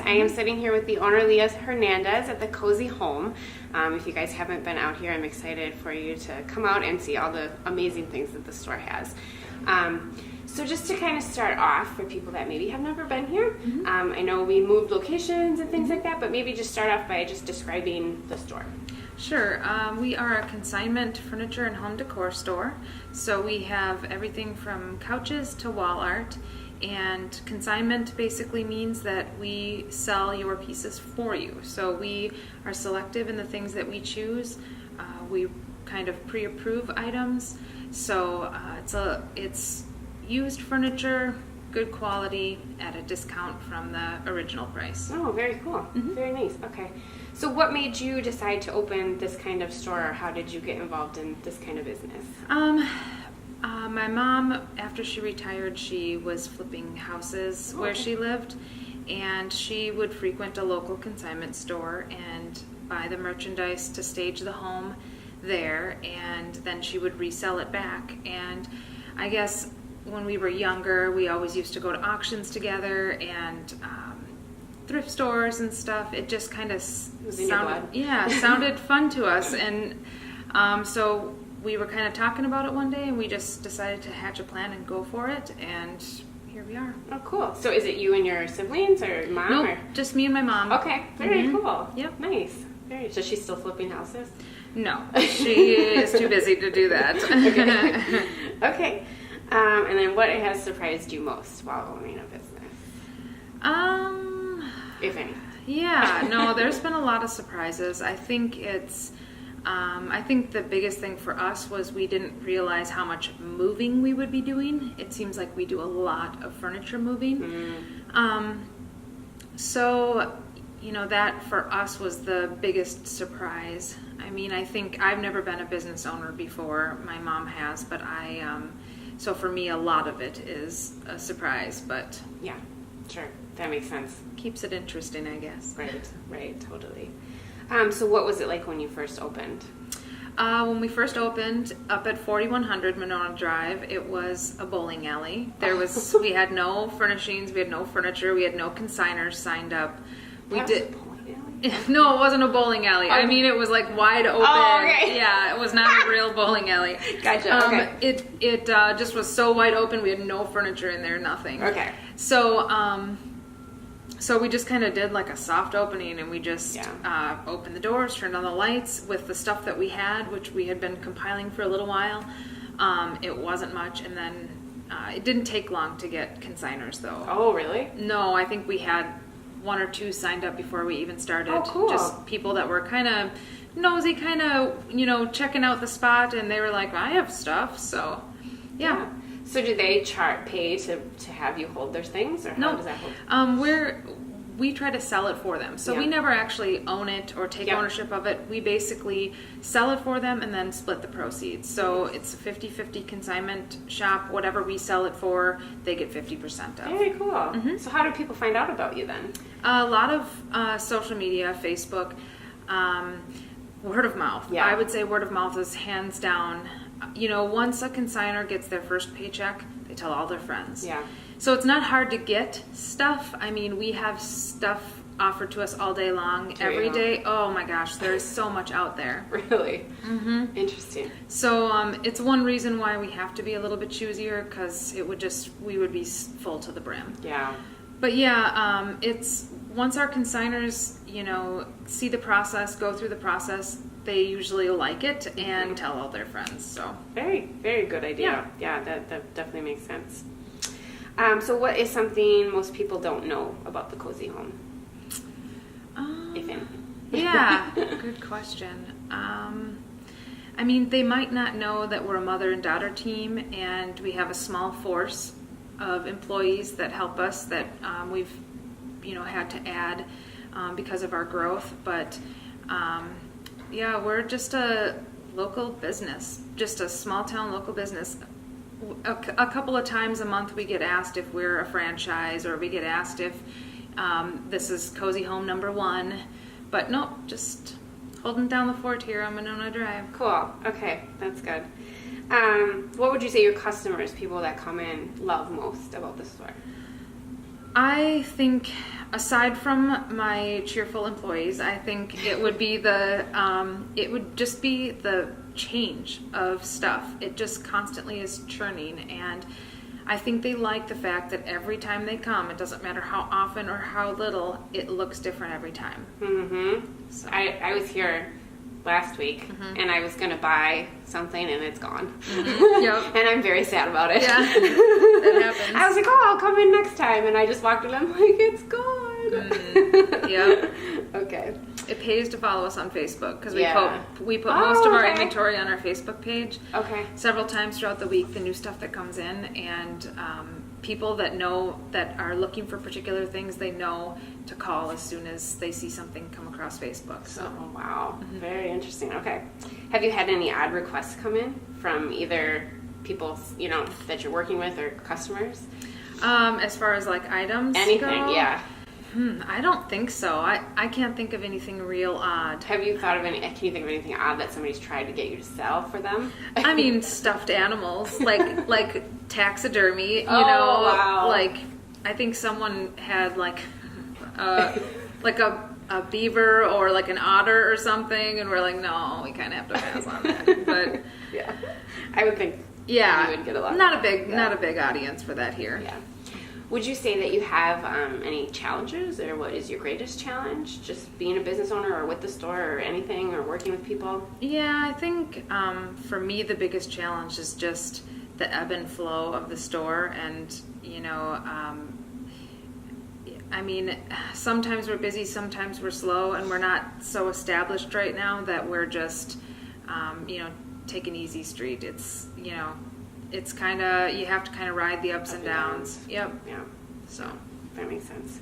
I am sitting here with the owner, Leah Hernandez, at the Cozy Home. If you guys haven't been out here, I'm excited for you to come out and see all the amazing things that the store has. So just to kind of start off, for people that maybe have never been here, I know we moved locations and things like that, but maybe just start off by just describing the store. Sure. We are a consignment furniture and home decor store. So we have everything from couches to wall art. And consignment basically means that we sell your pieces for you. So we are selective in the things that we choose. We kind of pre-approve items. So it's used furniture, good quality, at a discount from the original price. Oh, very cool. Very nice. Okay. So what made you decide to open this kind of store, or how did you get involved in this kind of business? My mom, after she retired, she was flipping houses where she lived, and she would frequent a local consignment store and buy the merchandise to stage the home there, and then she would resell it back. And I guess when we were younger, we always used to go to auctions together and thrift stores and stuff. It just kind of sounded fun to us, and so we were kind of talking about it one day, and we just decided to hatch a plan and go for it, and here we are. Oh, cool. So is it you and your siblings, or mom? Nope, or? just me and my mom. Okay, very cool. Yep. Nice. Very. So she's still flipping houses? No, she is too busy to do that. Okay. And then what has surprised you most while owning a business? If any. Yeah, no, there's been a lot of surprises. I think I think the biggest thing for us was we didn't realize how much moving we would be doing. It seems like we do a lot of furniture moving. So, that for us was the biggest surprise. I mean, I think I've never been a business owner before. My mom has, but so for me, a lot of it is a surprise, but yeah, sure. That makes sense. Keeps it interesting, I guess. Right, totally. So what was it like when you first opened? When we first opened up at 4100 Monona Drive, it was a bowling alley. We had no furnishings, we had no furniture, we had no consigners signed up. Was a bowling alley? No, it wasn't a bowling alley. I mean, it was like wide open. Oh, okay. Yeah, it was not a real bowling alley. Gotcha. Okay. It just was so wide open. We had no furniture in there, nothing. Okay. So we just kind of did like a soft opening, and we just opened the doors, turned on the lights with the stuff that we had, which we had been compiling for a little while. It wasn't much, and then it didn't take long to get consigners, though. Oh, really? No, I think we had one or two signed up before we even started. Oh, cool. Just people that were kind of nosy, kind of, checking out the spot, and they were like, I have stuff, so yeah. So do they pay to have you hold their things, or how does that hold? We try to sell it for them. So we never actually own it or take ownership of it. We basically sell it for them and then split the proceeds. So it's a 50-50 consignment shop. Whatever we sell it for, they get 50% of. Very cool. So how do people find out about you then? A lot of social media, Facebook, word of mouth. Yeah. I would say word of mouth is hands down. Once a consignor gets their first paycheck, they tell all their friends. Yeah. So it's not hard to get stuff. I mean, we have stuff offered to us all day long, every day. Oh my gosh, there's so much out there. Really? Interesting. So it's one reason why we have to be a little bit choosier, because we would be full to the brim. Yeah. But yeah, it's once our consigners, see the process, go through the process, they usually like it and tell all their friends. So very, very good idea. Yeah, that definitely makes sense. So what is something most people don't know about the Cozy Home? If any. Yeah, good question. I mean, they might not know that we're a mother and daughter team, and we have a small force of employees that help us that we've had to add because of our growth. But we're just a local business, just a small town local business. A couple of times a month we get asked if we're a franchise, or we get asked if this is Cozy Home number 1. But nope, just holding down the fort here on Monona Drive. Cool. Okay, that's good. What would you say your customers, people that come in, love most about the store? I think Aside from my cheerful employees, I think it would be it would just be the change of stuff. It just constantly is churning, and I think they like the fact that every time they come, it doesn't matter how often or how little, it looks different every time. Mm-hmm. So. I was here last week, and I was going to buy something, and it's gone. Yep. And I'm very sad about it. Yeah, that happens. I was like, oh, I'll come in next time, and I just walked in, I'm like, it's gone. Yep. Okay. It pays to follow us on Facebook because we put Oh, most of our okay. inventory on our Facebook page. Okay. Several times throughout the week, the new stuff that comes in, and people that are looking for particular things, they know to call as soon as they see something come across Facebook. So, Oh, wow. Very interesting. Okay. Have you had any odd requests come in from either people, that you're working with or customers? as far as like items, Anything, go, yeah. I don't think so. I can't think of anything real odd. Have you thought of can you think of anything odd that somebody's tried to get you to sell for them? I mean, stuffed animals, like taxidermy, you Oh, know, wow. like I think someone had like a beaver or like an otter or something, and we're like, no, we kind of have to pass on that. But Yeah. I would think yeah, you would get a lot. not a big audience for that here. Yeah. Would you say that you have any challenges, or what is your greatest challenge? Just being a business owner, or with the store, or anything, or working with people? Yeah, I think for me the biggest challenge is just the ebb and flow of the store, and I mean, sometimes we're busy, sometimes we're slow, and we're not so established right now that we're just take an easy street. It's it's kind of, you have to kind of ride the ups and downs. Yep. Yeah. So That makes sense.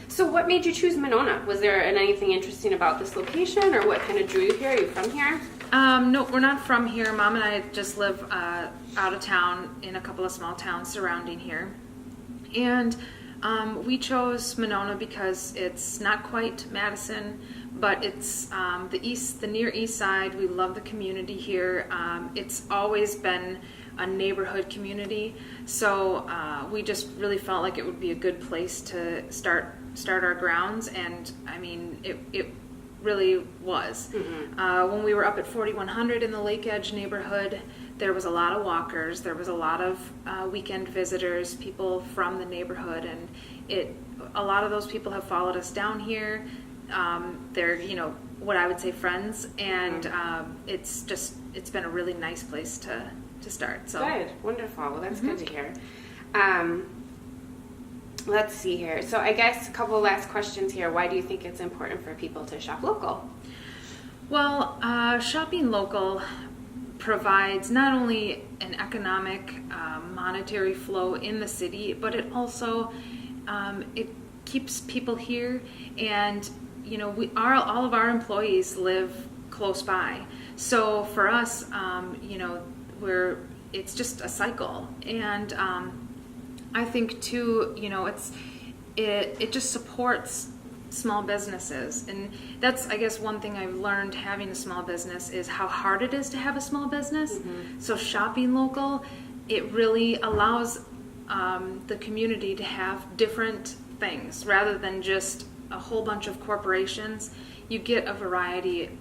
So what made you choose Monona? Was there anything interesting about this location, or what kind of drew you here? Are you from here? no, we're not from here. Mom and I just live out of town in a couple of small towns surrounding here, and we chose Monona because it's not quite Madison, but it's the near east side. We love the community here. It's always been a neighborhood community, so we just really felt like it would be a good place to start our grounds, and I mean it really was. Mm-hmm. When we were up at 4100 in the Lake Edge neighborhood, there was a lot of walkers, there was a lot of weekend visitors, people from the neighborhood, and a lot of those people have followed us down here. They're what I would say friends, and it's been a really nice place to start. So Good, wonderful. Well, that's good to hear. Let's see here. So I guess a couple of last questions here. Why do you think it's important for people to shop local? Well, shopping local provides not only an economic, monetary flow in the city, but it also it keeps people here, and all of our employees live close by. So for us, it's just a cycle, and I think too, it just supports small businesses, and that's, I guess, one thing I've learned having a small business is how hard it is to have a small business. Mm-hmm. So shopping local, it really allows the community to have different things rather than just a whole bunch of corporations. You get a variety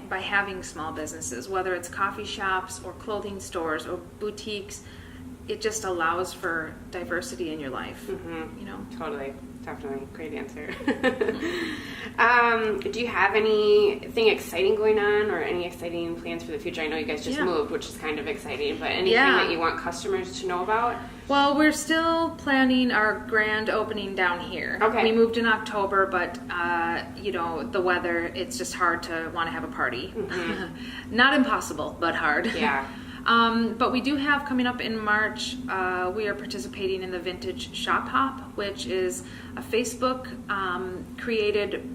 by having small businesses, whether it's coffee shops or clothing stores or boutiques. It just allows for diversity in your life. Mm-hmm. Totally. Definitely. Great answer. Do you have anything exciting going on, or any exciting plans for the future? I know you guys just moved, which is kind of exciting, but anything that you want customers to know about? Well, we're still planning our grand opening down here. Okay. We moved in October, but the weather, it's just hard to want to have a party. Mm-hmm. Not impossible, but hard. Yeah. But we do have coming up in March, we are participating in the Vintage Shop Hop, which is a Facebook created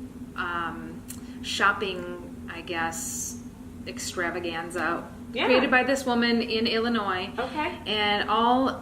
shopping, I guess, extravaganza. Yeah. Created by this woman in Illinois. Okay. And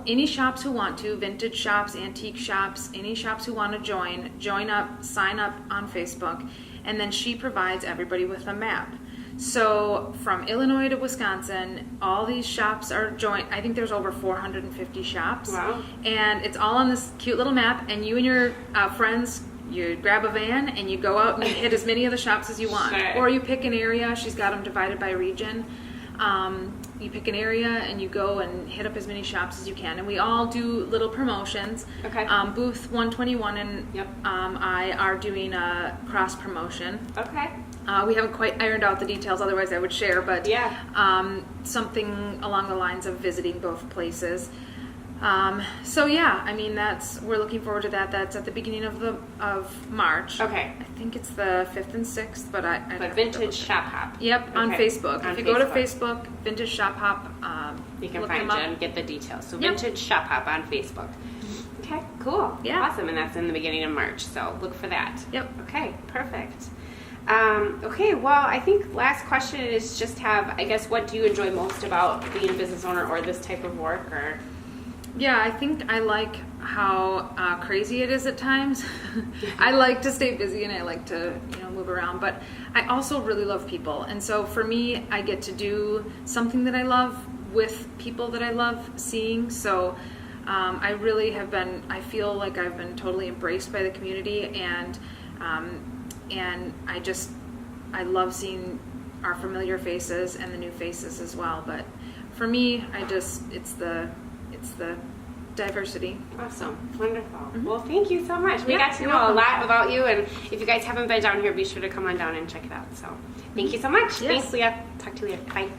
any shops who want to, vintage shops, antique shops, any shops who want to join up, sign up on Facebook, and then she provides everybody with a map. So from Illinois to Wisconsin, all these shops are joined. I think there's over 450 shops. Wow. And it's all on this cute little map, and you and your friends you grab a van and you go out and you hit as many of the shops as you want. Sure. Or you pick an area. She's got them divided by region. You pick an area and you go and hit up as many shops as you can. And we all do little promotions. Okay. Booth 121 and Yep. I are doing a cross promotion. Okay. We haven't quite ironed out the details, otherwise I would share, but Yeah. something along the lines of visiting both places. So yeah, I mean we're looking forward to that. That's at the beginning of March. Okay. I think it's the 5th and 6th, but But Vintage Shop Hop. Yep, on Okay. Facebook. On If you go to Facebook, Vintage Shop Hop, You can look find them you up. and get the details. So Yep. Vintage Shop Hop on Facebook. Okay, cool. Yeah. Awesome. And that's in the beginning of March. So look for that. Yep. Okay, perfect. Okay, well, I think last question is just I guess, what do you enjoy most about being a business owner or this type of work? Or Yeah, I think I like how crazy it is at times. I like to stay busy and I like to, move around, but I also really love people. And so for me, I get to do something that I love with people that I love seeing. So I really I feel like I've been totally embraced by the community, and I love seeing our familiar faces and the new faces as well. But for me, it's the diversity. Awesome. Wonderful. Well, thank you so much. We Yeah, got to you're know a welcome. lot about you, and if you guys haven't been down here, be sure to come on down and check it out. So thank you so much. Yes. Thanks, Leah. Talk to you later. Bye.